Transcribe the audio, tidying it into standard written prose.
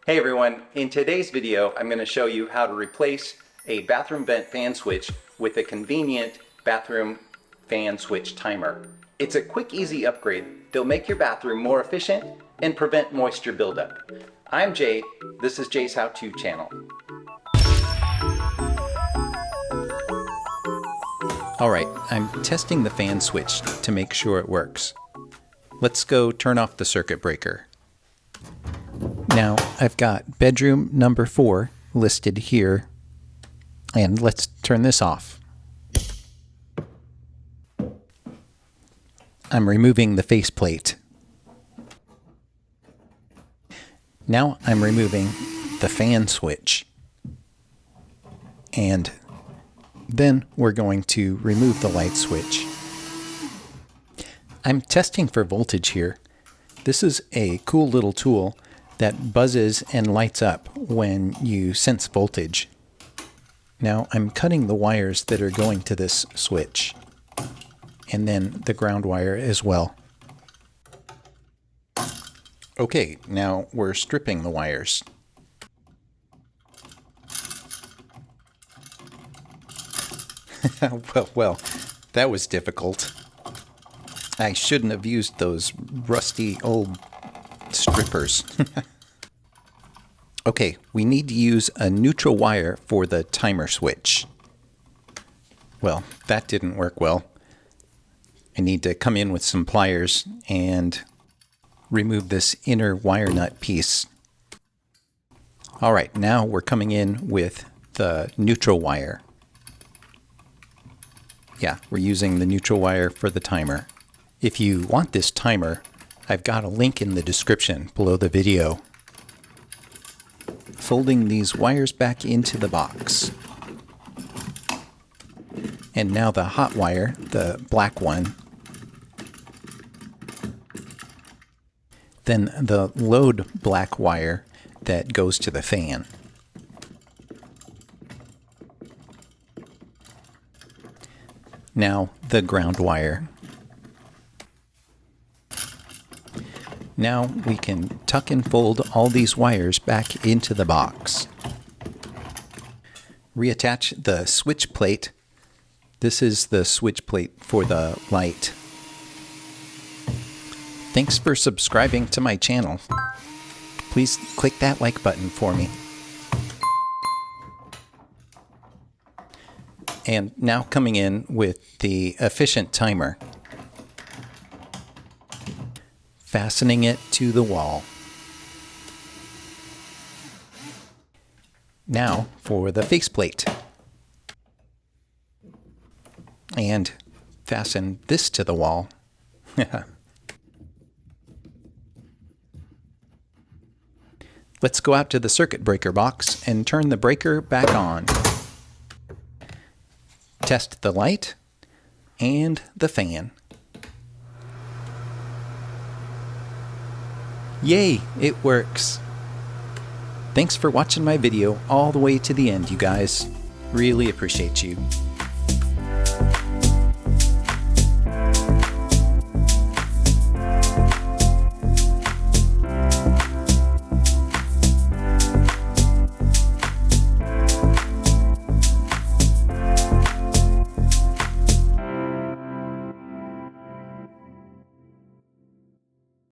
Hey everyone, in today's video I'm going to show you how to replace a bathroom vent fan switch with a convenient bathroom fan switch timer. It's a quick, easy upgrade that'll make your bathroom more efficient and prevent moisture buildup. I'm Jay, this is Jay's How-To channel. Alright, I'm testing the fan switch to make sure it works. Let's go turn off the circuit breaker. Now I've got bedroom number 4 listed here, and let's turn this off. I'm removing the faceplate. Now I'm removing the fan switch. And then we're going to remove the light switch. I'm testing for voltage here. This is a cool little tool that buzzes and lights up when you sense voltage. Now I'm cutting the wires that are going to this switch, and then the ground wire as well. Okay, now we're stripping the wires. well, that was difficult. I shouldn't have used those rusty old strippers. Okay, we need to use a neutral wire for the timer switch. Well, that didn't work well. I need to come in with some pliers and remove this inner wire nut piece. All right, now we're coming in with the neutral wire. Yeah, we're using the neutral wire for the timer. If you want this timer, I've got a link in the description below the video. Folding these wires back into the box. And now the hot wire, the black one. Then the load black wire that goes to the fan. Now the ground wire. Now we can tuck and fold all these wires back into the box. Reattach the switch plate. This is the switch plate for the light. Thanks for subscribing to my channel. Please click that like button for me. And now coming in with the efficient timer. Fastening it to the wall. Now for the faceplate. And fasten this to the wall. Let's go out to the circuit breaker box and turn the breaker back on. Test the light and the fan. Yay, it works. Thanks for watching my video all the way to the end, you guys. Really appreciate you.